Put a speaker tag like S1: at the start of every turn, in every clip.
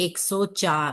S1: 104।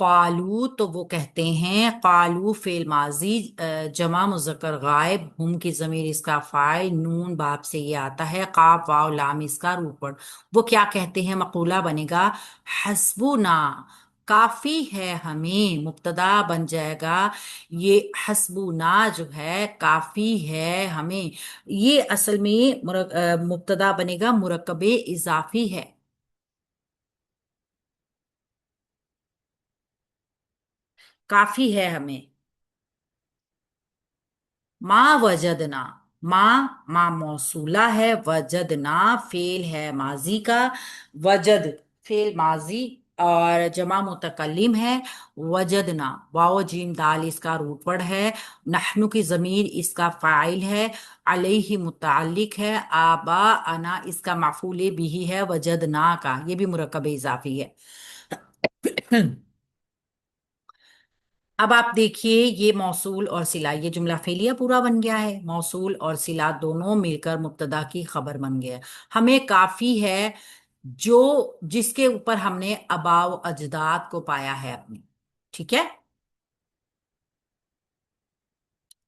S1: قالو تو وہ کہتے ہیں، قالو فعل ماضی جمع مذکر غائب، ہم کی ضمیر اس کا فاعل، نون باب سے یہ آتا ہے، قاف واو لام اس کا روپڑ، وہ کیا کہتے ہیں؟ مقولہ بنے گا حسبنا، کافی ہے ہمیں، مبتدا بن جائے گا یہ حسبنا جو ہے کافی ہے ہمیں، یہ اصل میں مبتدا بنے گا مرکب اضافی ہے، کافی ہے ہمیں، ما وجدنا، ما موصولہ ہے، وجدنا فعل ہے ماضی کا، وجد فعل ماضی اور جمع متکلم ہے، وجدنا واو جیم دال اس کا روٹ ورڈ ہے، نحنو کی ضمیر اس کا فاعل ہے، علیہ متعلق ہے، آبا انا اس کا مفعول بھی ہے، وجدنا کا یہ بھی مرکب اضافی ہے۔ اب آپ دیکھیے یہ موصول اور صلہ، یہ جملہ فعلیہ پورا بن گیا ہے، موصول اور صلہ دونوں مل کر مبتدا کی خبر بن گیا ہے، ہمیں کافی ہے جو جس کے اوپر ہم نے آباء و اجداد کو پایا ہے اپنی، ٹھیک ہے؟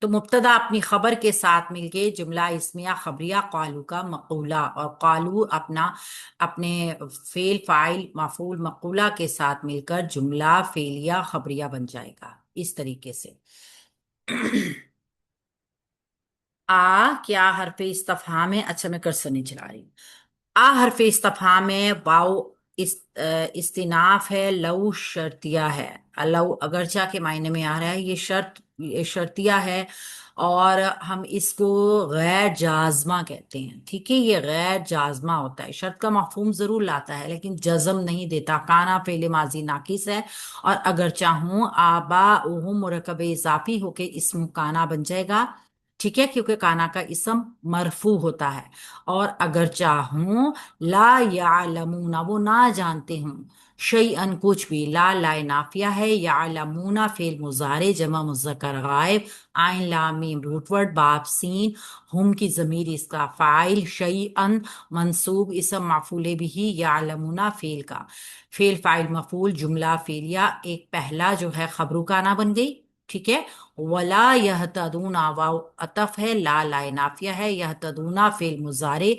S1: تو مبتدا اپنی خبر کے ساتھ مل کے جملہ اسمیہ خبریہ قالو کا مقولہ، اور قالو اپنے فعل فاعل مفعول مقولہ کے ساتھ مل کر جملہ فعلیہ خبریہ بن جائے گا اس طریقے سے۔ کیا حرف استفہام ہے؟ اچھا میں کرسر نہیں چلا رہی ہوں۔ حرف استفہام ہے، واؤ استناف ہے، لو شرطیہ ہے، لو اگرچہ کے معنی میں آ رہا ہے، یہ شرطیہ ہے، اور ہم اس کو غیر جازمہ کہتے ہیں، ٹھیک ہے؟ یہ غیر جازمہ ہوتا ہے، شرط کا مفہوم ضرور لاتا ہے لیکن جزم نہیں دیتا، کانا فعل ماضی ناقص ہے، اور اگر چاہوں آبا مرکب اضافی ہو کے اسم کانا بن جائے گا، ٹھیک ہے؟ کیونکہ کانا کا اسم مرفوع ہوتا ہے، اور اگر چاہوں لا یعلمون وہ نہ جانتے ہوں، شیئن کچھ بھی، لا نافیہ ہے، یعلمون فعل مضارع جمع مذکر غائب، آئن لام میم روٹ ورڈ باب سین، ہم کی ضمیر اس کا فاعل، شیئن منصوب اسم مفعول بھی، یعلمون فعل کا فعل فاعل مفعول جملہ فعلیہ ایک پہلا جو ہے خبرو کانا بن گئی، ٹھیک ہے؟ ولا یہتدون واو عطف ہے، لا نافیہ ہے، یہتدون فعل مضارع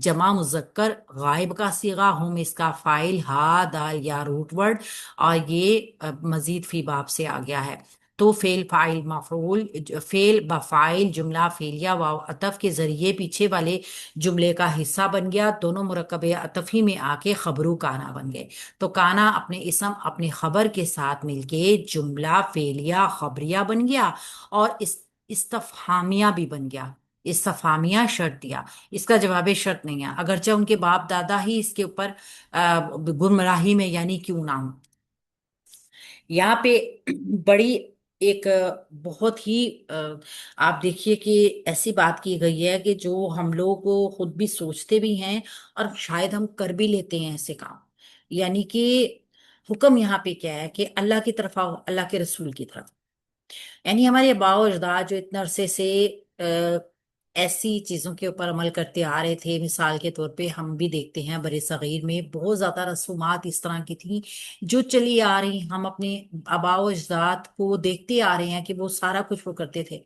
S1: جمع مذکر غائب کا صیغہ، ہم اس کا فاعل، ہا دال یا روٹ ورڈ، اور یہ مزید فی باب سے آ گیا ہے، تو فعل فاعل مفعول، فعل بفاعل جملہ فعلیہ واو عطف کے ذریعے پیچھے والے جملے کا حصہ بن گیا، دونوں مرکب عطفی میں آ کے خبرو کانا بن گئے، تو کانا اپنے اسم اپنی خبر کے ساتھ مل کے جملہ فعلیہ خبریہ بن گیا، اور استفہامیہ بھی بن گیا، استفہامیہ شرطیہ، اس کا جواب شرط نہیں ہے، اگرچہ ان کے باپ دادا ہی اس کے اوپر گمراہی میں یعنی کیوں نہ ہوں۔ یہاں پہ بڑی ایک بہت ہی آپ دیکھیے کہ ایسی بات کی گئی ہے کہ جو ہم لوگ خود بھی سوچتے بھی ہیں اور شاید ہم کر بھی لیتے ہیں ایسے کام، یعنی کہ حکم یہاں پہ کیا ہے کہ اللہ کی طرف آؤ، اللہ کے رسول کی طرف، یعنی ہمارے آباء و اجداد جو اتنے عرصے سے ایسی چیزوں کے اوپر عمل کرتے آ رہے تھے، مثال کے طور پہ ہم بھی دیکھتے ہیں برِ صغیر میں بہت زیادہ رسومات اس طرح کی تھیں جو چلی آ رہی، ہم اپنے آباء و اجداد کو دیکھتے آ رہے ہیں کہ وہ سارا کچھ وہ کرتے تھے،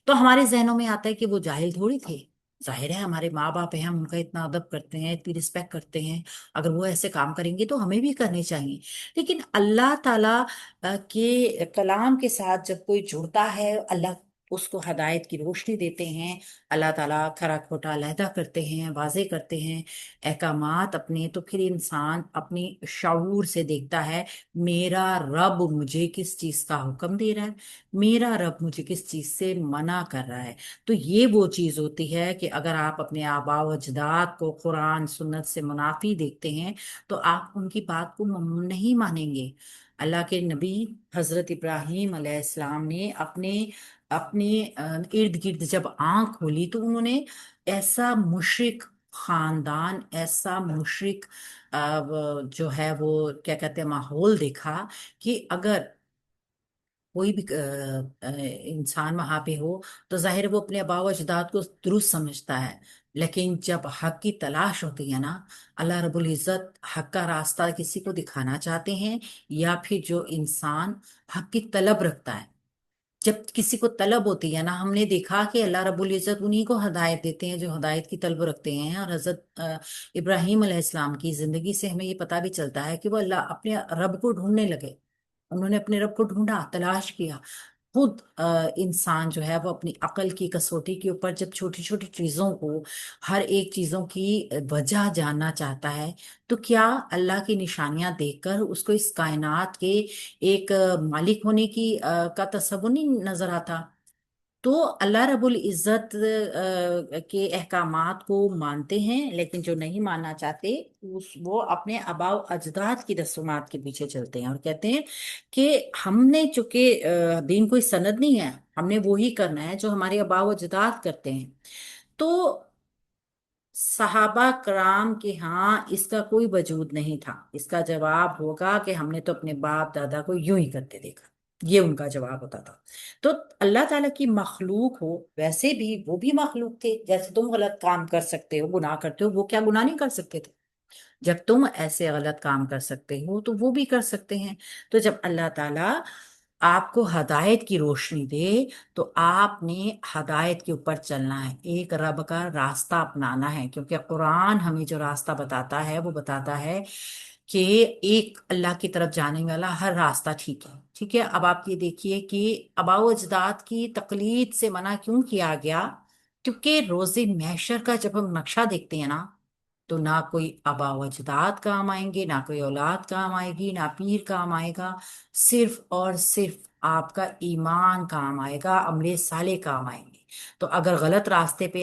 S1: تو ہمارے ذہنوں میں آتا ہے کہ وہ جاہل تھوڑی تھے، ظاہر ہے ہمارے ماں باپ ہیں، ہم ان کا اتنا ادب کرتے ہیں، اتنی رسپیکٹ کرتے ہیں، اگر وہ ایسے کام کریں گے تو ہمیں بھی کرنے چاہیے، لیکن اللہ تعالیٰ کے کلام کے ساتھ جب کوئی جڑتا ہے، اللہ اس کو ہدایت کی روشنی دیتے ہیں، اللہ تعالیٰ کھرا کھوٹا علیحدہ کرتے ہیں، واضح کرتے ہیں احکامات اپنے، تو پھر انسان اپنی شعور سے دیکھتا ہے میرا رب مجھے کس چیز کا حکم دے رہا ہے، میرا رب مجھے کس چیز سے منع کر رہا ہے، تو یہ وہ چیز ہوتی ہے کہ اگر آپ اپنے آباء و اجداد کو قرآن سنت سے منافی دیکھتے ہیں تو آپ ان کی بات کو نہیں مانیں گے۔ اللہ کے نبی حضرت ابراہیم علیہ السلام نے اپنے اپنے ارد گرد جب آنکھ کھولی تو انہوں نے ایسا مشرک خاندان، ایسا مشرک جو ہے وہ کیا کہتے ہیں ماحول دیکھا کہ اگر کوئی بھی انسان وہاں پہ ہو تو ظاہر ہے وہ اپنے آباء و اجداد کو درست سمجھتا ہے، لیکن جب حق کی تلاش ہوتی ہے نا، اللہ رب العزت حق کا راستہ کسی کو دکھانا چاہتے ہیں، یا پھر جو انسان حق کی طلب رکھتا ہے، جب کسی کو طلب ہوتی ہے نا، ہم نے دیکھا کہ اللہ رب العزت انہی کو ہدایت دیتے ہیں جو ہدایت کی طلب رکھتے ہیں۔ اور حضرت ابراہیم علیہ السلام کی زندگی سے ہمیں یہ پتہ بھی چلتا ہے کہ وہ اللہ اپنے رب کو ڈھونڈنے لگے، انہوں نے اپنے رب کو ڈھونڈا، تلاش کیا۔ خود انسان جو ہے وہ اپنی عقل کی کسوٹی کے اوپر جب چھوٹی چھوٹی چیزوں کو، ہر ایک چیزوں کی وجہ جاننا چاہتا ہے، تو کیا اللہ کی نشانیاں دیکھ کر اس کو اس کائنات کے ایک مالک ہونے کی کا تصور نہیں نظر آتا؟ تو اللہ رب العزت کے احکامات کو مانتے ہیں، لیکن جو نہیں ماننا چاہتے وہ اپنے آباء و اجداد کی رسومات کے پیچھے چلتے ہیں اور کہتے ہیں کہ ہم نے چونکہ دین کوئی سند نہیں ہے، ہم نے وہی کرنا ہے جو ہمارے آباء و اجداد کرتے ہیں۔ تو صحابہ کرام کے ہاں اس کا کوئی وجود نہیں تھا، اس کا جواب ہوگا کہ ہم نے تو اپنے باپ دادا کو یوں ہی کرتے دیکھا، یہ ان کا جواب ہوتا تھا۔ تو اللہ تعالیٰ کی مخلوق ہو، ویسے بھی وہ بھی مخلوق تھے، جیسے تم غلط کام کر سکتے ہو، گناہ کرتے ہو، وہ کیا گناہ نہیں کر سکتے تھے؟ جب تم ایسے غلط کام کر سکتے ہو تو وہ بھی کر سکتے ہیں۔ تو جب اللہ تعالیٰ آپ کو ہدایت کی روشنی دے تو آپ نے ہدایت کے اوپر چلنا ہے، ایک رب کا راستہ اپنانا ہے، کیونکہ قرآن ہمیں جو راستہ بتاتا ہے وہ بتاتا ہے کہ ایک اللہ کی طرف جانے والا ہر راستہ ٹھیک ہے۔ ٹھیک ہے، اب آپ یہ دیکھیے کہ آباء و اجداد کی تقلید سے منع کیوں کیا گیا؟ کیونکہ روز محشر کا جب ہم نقشہ دیکھتے ہیں نا، تو نہ کوئی آباء و اجداد کام آئیں گے، نہ کوئی اولاد کام آئے گی، نہ پیر کام آئے گا، صرف اور صرف آپ کا ایمان کام آئے گا، عمل صالح کام آئیں گے۔ تو اگر غلط راستے پہ